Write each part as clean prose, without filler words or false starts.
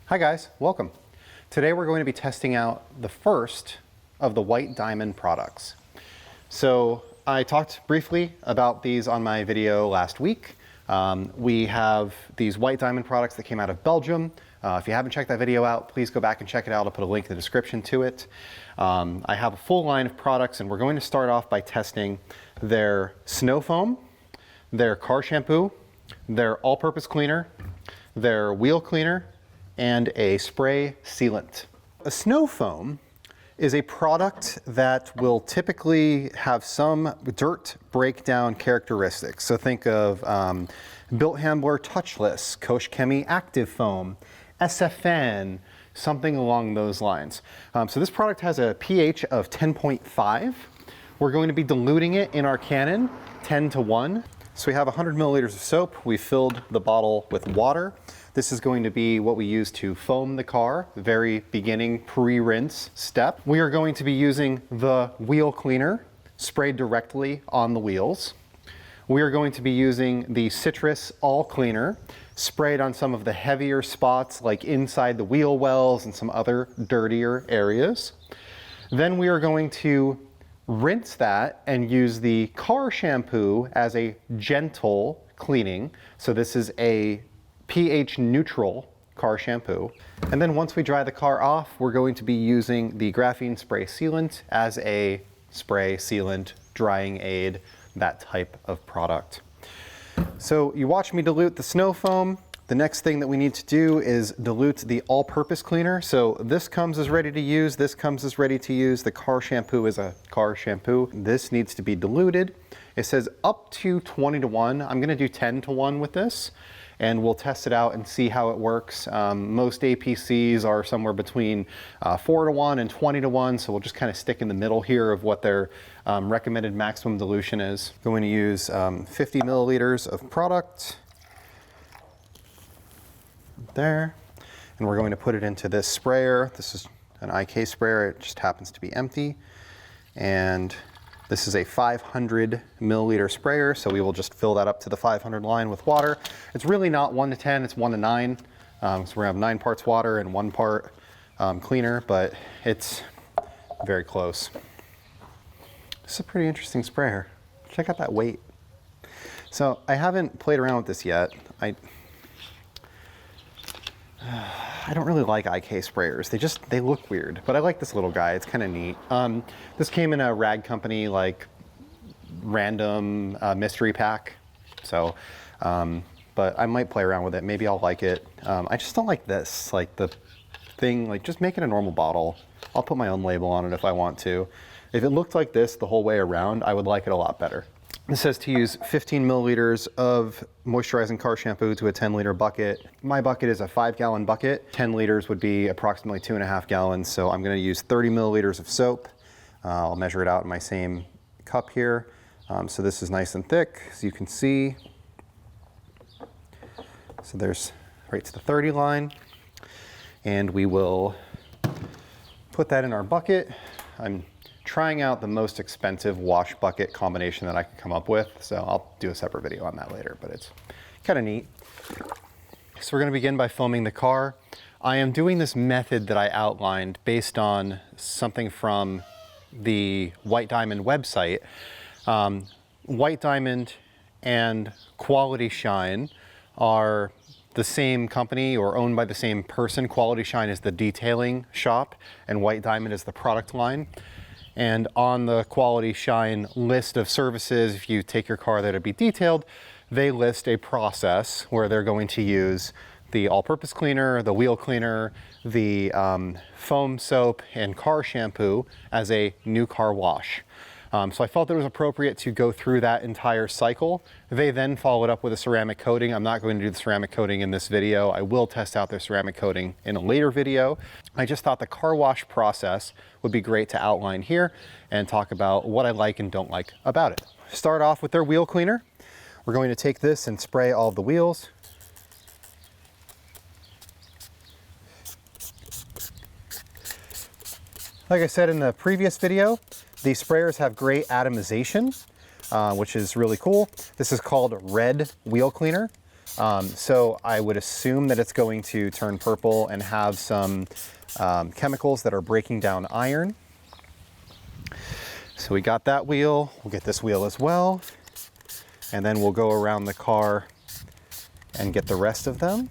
Hi guys, welcome. Today we're going to be testing out the first of the White Diamond products. So I talked briefly about these on my video last week. We have these White Diamond products that came out of Belgium. If you haven't checked that video out, please go back and check it out. I'll put a link in the description to it. I have a full line of products, and we're going to start off by testing their snow foam, their car shampoo, their all-purpose cleaner, their wheel cleaner, and a spray sealant. A snow foam is a product that will typically have some dirt breakdown characteristics. So think of Built Handler Touchless, Koch Chemie Active Foam, SFN, something along those lines. So this product has a pH of 10.5. We're going to be diluting it in our cannon 10:1. So we have 100 milliliters of soap. We filled the bottle with water. This is going to be what we use to foam the car, the very beginning pre-rinse step. We are going to be using the wheel cleaner sprayed directly on the wheels. We are going to be using the citrus all cleaner sprayed on some of the heavier spots like inside the wheel wells and some other dirtier areas. Then we are going to rinse that and use the car shampoo as a gentle cleaning. So this is a pH neutral car shampoo. And then once we dry the car off, we're going to be using the Graphene spray sealant as a spray sealant, drying aid, that type of product. So you watch me dilute the snow foam. The next thing that we need to do is dilute the all-purpose cleaner. So this comes as ready to use, this comes as ready to use. The car shampoo is a car shampoo. This needs to be diluted. It says up to 20:1. I'm gonna do 10:1 with this, and we'll test it out and see how it works. Most APCs are somewhere between 4:1 and 20:1, so we'll just kind of stick in the middle here of what their recommended maximum dilution is. Going to use 50 milliliters of product. There, and we're going to put it into this sprayer. This is an IK sprayer, it just happens to be empty. And this is a 500 milliliter sprayer, so we will just fill that up to the 500 line with water. It's really not 1 to 10, it's 1 to 9. So we're gonna have 9 parts water and 1 part cleaner, but it's very close. This is a pretty interesting sprayer. Check out that weight. So I haven't played around with this yet. I don't really like IK sprayers. They look weird, but I like this little guy. It's kind of neat. This came in a rag company, like random mystery pack. So, but I might play around with it. Maybe I'll like it. I just don't like this, like the thing, like just make it a normal bottle. I'll put my own label on it if I want to. If it looked like this the whole way around, I would like it a lot better. This says to use 15 milliliters of moisturizing car shampoo to a 10-liter bucket. My bucket is a 5-gallon bucket. 10 liters would be approximately 2.5 gallons, so I'm gonna use 30 milliliters of soap. I'll measure it out in my same cup here. So this is nice and thick, as you can see. So there's right to the 30 line. And we will put that in our bucket. I'm trying out the most expensive wash bucket combination that I could come up with. So I'll do a separate video on that later, but it's kind of neat. So we're gonna begin by foaming the car. I am doing this method that I outlined based on something from the White Diamond website. White Diamond and Quality Shine are the same company or owned by the same person. Quality Shine is the detailing shop and White Diamond is the product line. And on the Quality Shine list of services, if you take your car there to be detailed, they list a process where they're going to use the all-purpose cleaner, the wheel cleaner, the foam soap, and car shampoo as a new car wash. So I felt that it was appropriate to go through that entire cycle. They then followed up with a ceramic coating. I'm not going to do the ceramic coating in this video. I will test out their ceramic coating in a later video. I just thought the car wash process would be great to outline here and talk about what I like and don't like about it. Start off with their wheel cleaner. We're going to take this and spray all of the wheels. Like I said in the previous video, these sprayers have great atomization, which is really cool. This is called red wheel cleaner. So I would assume that it's going to turn purple and have some chemicals that are breaking down iron. So we got that wheel, we'll get this wheel as well, and then we'll go around the car and get the rest of them.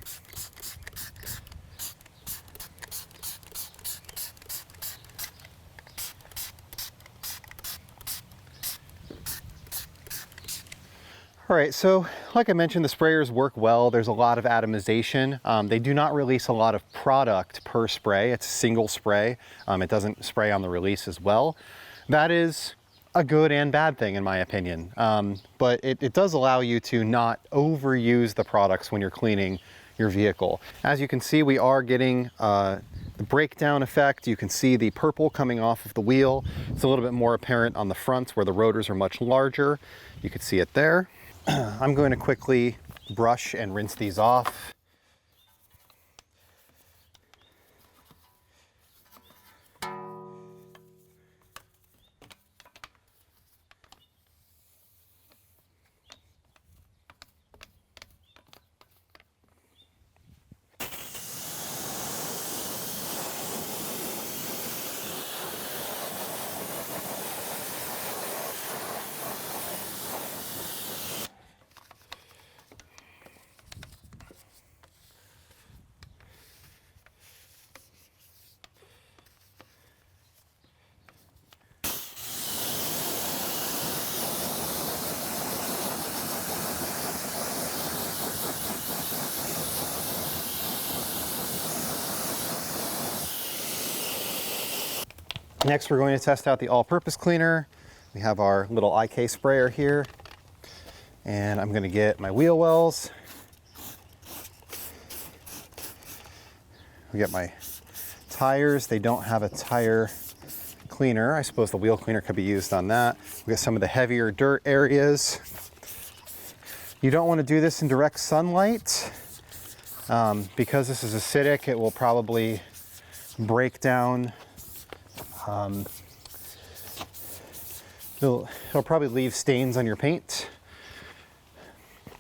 All right, so like I mentioned, the sprayers work well. There's a lot of atomization. They do not release a lot of product per spray. It's a single spray. It doesn't spray on the release as well. That is a good and bad thing in my opinion. But it does allow you to not overuse the products when you're cleaning your vehicle. As you can see, we are getting the breakdown effect. You can see the purple coming off of the wheel. It's a little bit more apparent on the fronts where the rotors are much larger. You can see it there. I'm going to quickly brush and rinse these off. Next, we're going to test out the all-purpose cleaner. We have our little IK sprayer here, and I'm going to get my wheel wells. We get my tires. They don't have a tire cleaner. I suppose the wheel cleaner could be used on that. We get some of the heavier dirt areas. You don't want to do this in direct sunlight because this is acidic. It will probably break down. It'll probably leave stains on your paint.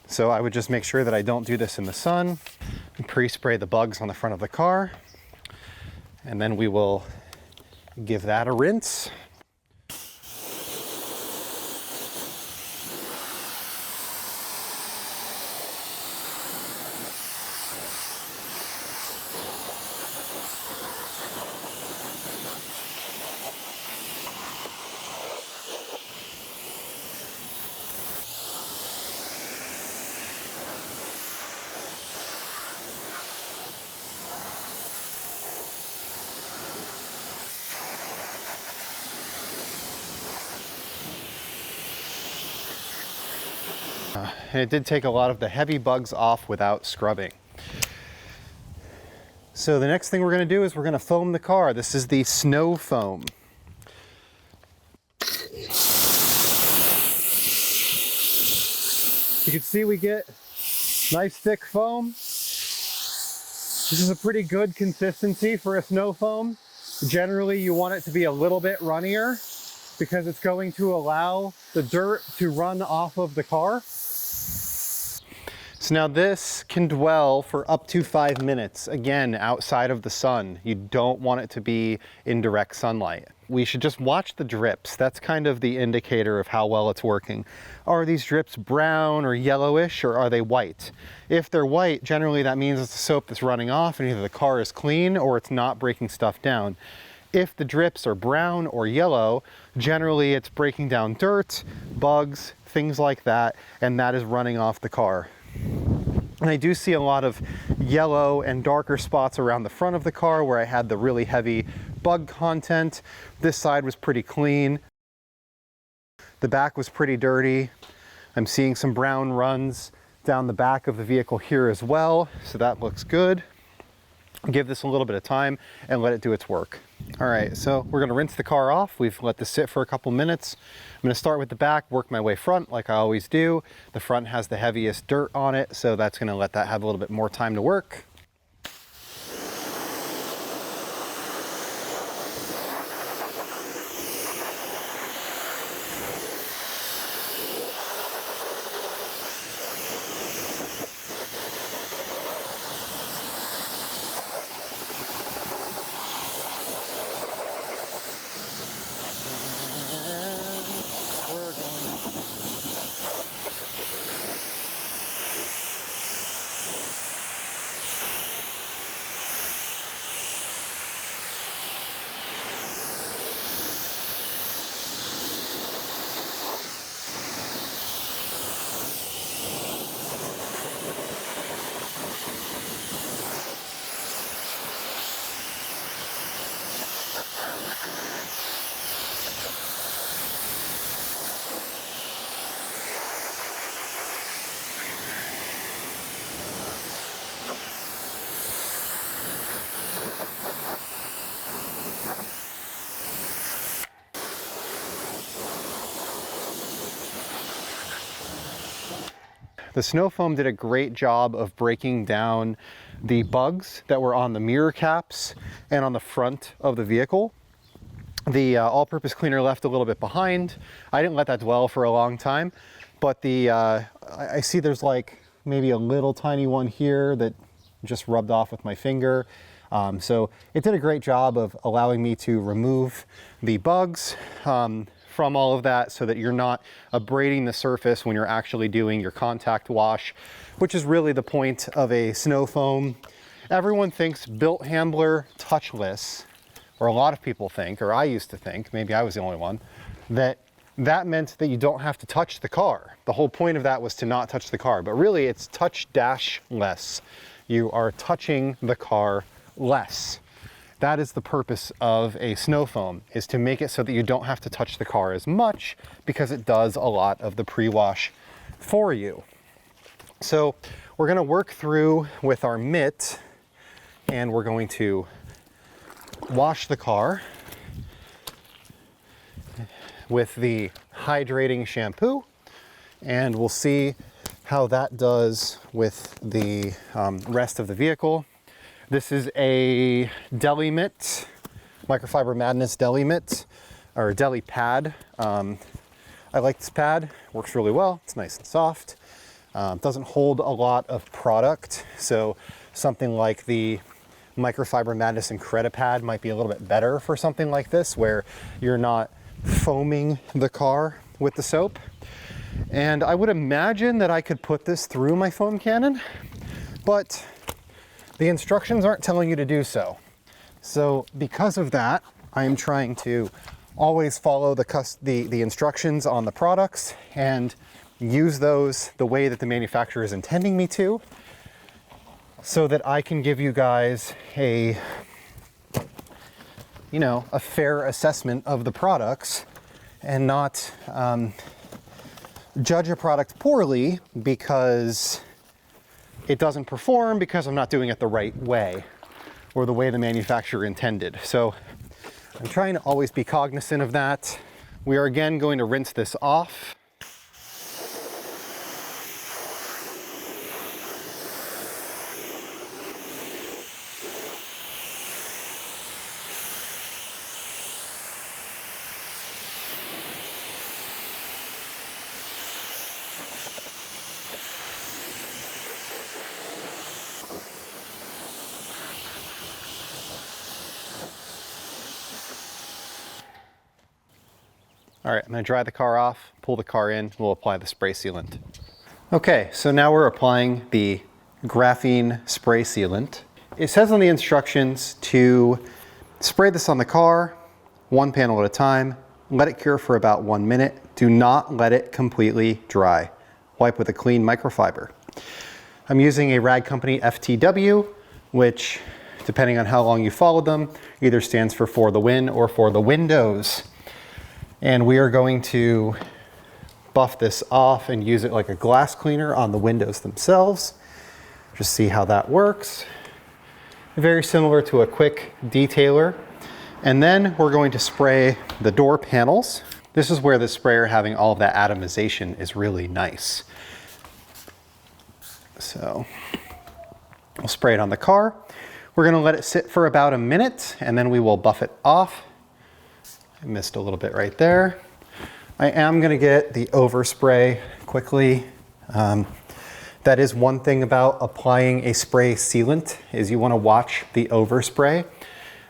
So I would just make sure that I don't do this in the sun and pre-spray the bugs on the front of the car. And then we will give that a rinse. And it did take a lot of the heavy bugs off without scrubbing. So the next thing we're going to do is we're going to foam the car. This is the snow foam. You can see we get nice thick foam. This is a pretty good consistency for a snow foam. Generally, you want it to be a little bit runnier because it's going to allow the dirt to run off of the car. So now this can dwell for up to 5 minutes, again, outside of the sun. You don't want it to be in direct sunlight. We should just watch the drips. That's kind of the indicator of how well it's working. Are these drips brown or yellowish, or are they white? If they're white, generally that means it's the soap that's running off and either the car is clean or it's not breaking stuff down. If the drips are brown or yellow, generally it's breaking down dirt, bugs, things like that, and that is running off the car. And I do see a lot of yellow and darker spots around the front of the car where I had the really heavy bug content. This side was pretty clean. The back was pretty dirty. I'm seeing some brown runs down the back of the vehicle here as well, so that looks good. Give this a little bit of time and let it do its work. All right, so we're gonna rinse the car off. We've let this sit for a couple minutes. I'm gonna start with the back, work my way front like I always do. The front has the heaviest dirt on it, so that's gonna let that have a little bit more time to work. The snow foam did a great job of breaking down the bugs that were on the mirror caps and on the front of the vehicle. The all-purpose cleaner left a little bit behind. I didn't let that dwell for a long time, but I see there's like maybe a little tiny one here that just rubbed off with my finger. So it did a great job of allowing me to remove the bugs from all of that so that you're not abrading the surface when you're actually doing your contact wash, which is really the point of a snow foam. Everyone thinks built handler touchless, or a lot of people think, or I used to think, maybe I was the only one, that meant that you don't have to touch the car. The whole point of that was to not touch the car, but really it's touch dash less. You are touching the car less. That is the purpose of a snow foam, is to make it so that you don't have to touch the car as much, because it does a lot of the pre-wash for you. So we're gonna work through with our mitt, and we're going to wash the car with the hydrating shampoo, and we'll see how that does with the rest of the vehicle. This is a deli mitt, Microfiber Madness deli mitt, or deli pad. I like this pad, works really well. It's nice and soft. Doesn't hold a lot of product, so something like the Microfiber Madness Incredipad might be a little bit better for something like this, where you're not foaming the car with the soap. And I would imagine that I could put this through my foam cannon, but the instructions aren't telling you to do so. So because of that, I am trying to always follow the instructions on the products and use those the way that the manufacturer is intending me to, so that I can give you guys a fair assessment of the products and not judge a product poorly because it doesn't perform because I'm not doing it the right way or the way the manufacturer intended. So I'm trying to always be cognizant of that. We are again going to rinse this off. All right, I'm gonna dry the car off, pull the car in, we'll apply the spray sealant. Okay, so now we're applying the graphene spray sealant. It says on the instructions to spray this on the car, one panel at a time, let it cure for about 1 minute. Do not let it completely dry. Wipe with a clean microfiber. I'm using a rag company FTW, which, depending on how long you followed them, either stands for the win or for the windows. And we are going to buff this off and use it like a glass cleaner on the windows themselves. Just see how that works. Very similar to a quick detailer. And then we're going to spray the door panels. This is where the sprayer having all of that atomization is really nice. So we'll spray it on the car. We're gonna let it sit for about a minute and then we will buff it off. I missed a little bit right there. I am gonna get the overspray quickly. That is one thing about applying a spray sealant, is you wanna watch the overspray.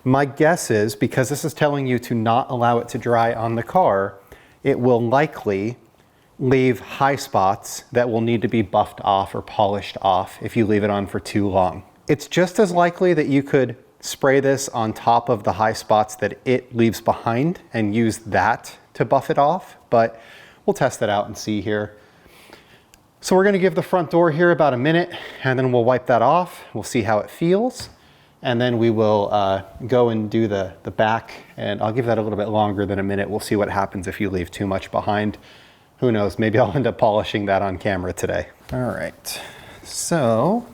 My guess is, because this is telling you to not allow it to dry on the car, it will likely leave high spots that will need to be buffed off or polished off if you leave it on for too long. It's just as likely that you could spray this on top of the high spots that it leaves behind and use that to buff it off, but we'll test that out and see here. So we're gonna give the front door here about a minute and then we'll wipe that off. We'll see how it feels. And then we will go and do the back, and I'll give that a little bit longer than a minute. We'll see what happens if you leave too much behind. Who knows, maybe I'll end up polishing that on camera today. All right, so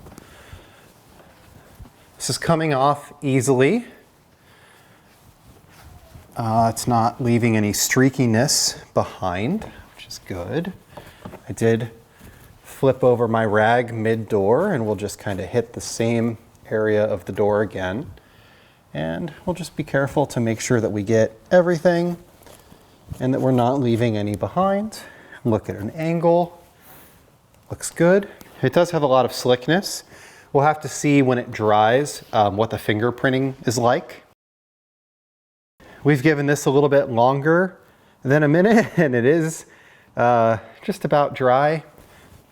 this is coming off easily. It's not leaving any streakiness behind, which is good. I did flip over my rag mid-door and we'll just kind of hit the same area of the door again. And we'll just be careful to make sure that we get everything and that we're not leaving any behind. Look at an angle. Looks good. It does have a lot of slickness. We'll have to see when it dries what the fingerprinting is like. We've given this a little bit longer than a minute and it is just about dry.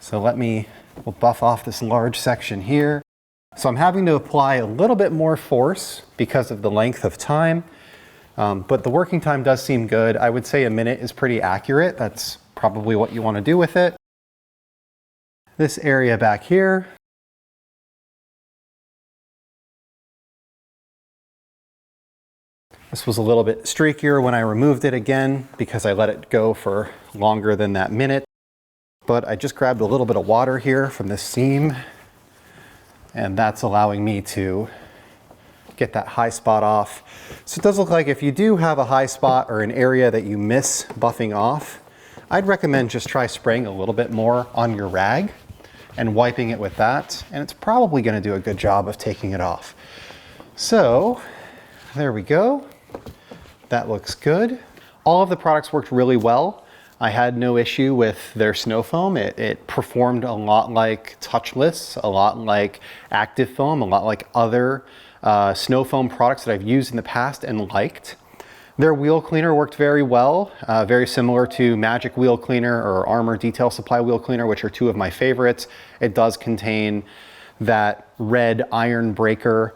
So we'll buff off this large section here. So I'm having to apply a little bit more force because of the length of time, but the working time does seem good. I would say a minute is pretty accurate. That's probably what you want to do with it. This area back here. This was a little bit streakier when I removed it again because I let it go for longer than that minute. But I just grabbed a little bit of water here from this seam and that's allowing me to get that high spot off. So it does look like if you do have a high spot or an area that you miss buffing off, I'd recommend just try spraying a little bit more on your rag and wiping it with that, and it's probably going to do a good job of taking it off. So there we go. That looks good. All of the products worked really well. I had no issue with their snow foam. It performed a lot like touchless, a lot like active foam, a lot like other snow foam products that I've used in the past and liked. Their wheel cleaner worked very well, very similar to Magic Wheel Cleaner or Armor Detail Supply Wheel Cleaner, which are two of my favorites. It does contain that red iron breaker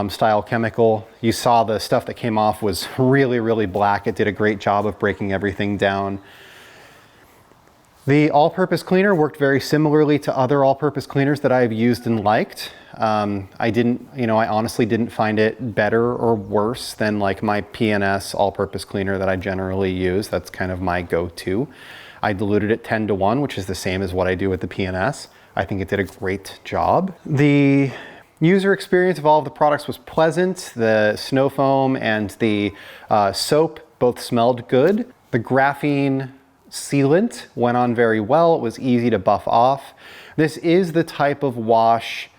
style chemical. You saw the stuff that came off was really, really black. It did a great job of breaking everything down. The all-purpose cleaner worked very similarly to other all-purpose cleaners that I've used and liked. I honestly didn't find it better or worse than like my PNS all-purpose cleaner that I generally use. That's kind of my go-to. I diluted it 10:1, which is the same as what I do with the PNS. I think it did a great job. The user experience of all of the products was pleasant. The snow foam and the soap both smelled good. The graphene sealant went on very well. It was easy to buff off. This is the type of wash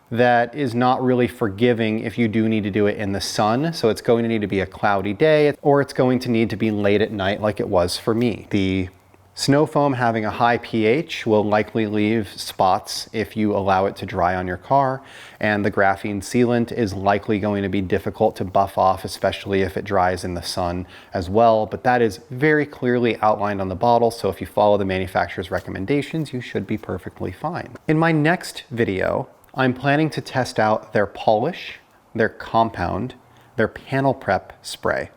that is not really forgiving if you do need to do it in the sun. So it's going to need to be a cloudy day or it's going to need to be late at night like it was for me. The snow foam having a high pH will likely leave spots if you allow it to dry on your car, and the graphene sealant is likely going to be difficult to buff off, especially if it dries in the sun as well, but that is very clearly outlined on the bottle, so if you follow the manufacturer's recommendations, you should be perfectly fine. In my next video, I'm planning to test out their polish, their compound, their panel prep spray,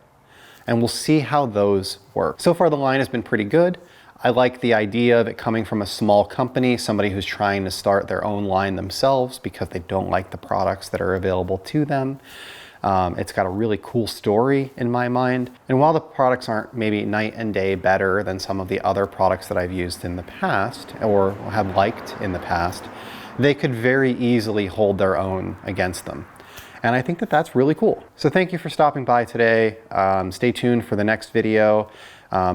and we'll see how those work. So far the line has been pretty good. I like the idea of it coming from a small company, somebody who's trying to start their own line themselves because they don't like the products that are available to them. It's got a really cool story in my mind. And while the products aren't maybe night and day better than some of the other products that I've used in the past or have liked in the past, they could very easily hold their own against them. And I think that that's really cool. So thank you for stopping by today. Stay tuned for the next video.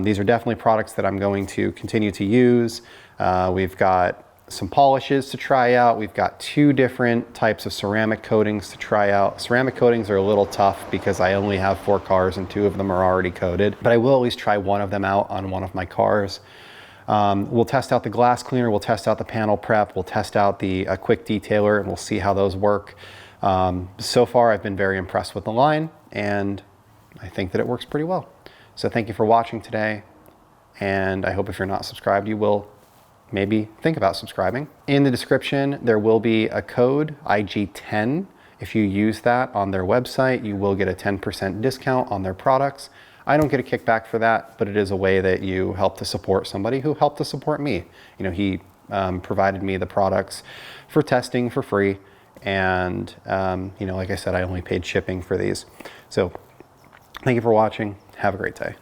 These are definitely products that I'm going to continue to use. We've got some polishes to try out. We've got 2 different types of ceramic coatings to try out. Ceramic coatings are a little tough because I only have 4 cars and 2 of them are already coated, but I will at least try one of them out on one of my cars. We'll test out the glass cleaner, we'll test out the panel prep, we'll test out the quick detailer, and we'll see how those work. So far, I've been very impressed with the line, and I think that it works pretty well. So thank you for watching today, and I hope if you're not subscribed, you will maybe think about subscribing. In the description, there will be a code, IG10. If you use that on their website, you will get a 10% discount on their products. I don't get a kickback for that, but it is a way that you help to support somebody who helped to support me. You know, he provided me the products for testing for free, and like I said, I only paid shipping for these. So thank you for watching. Have a great day.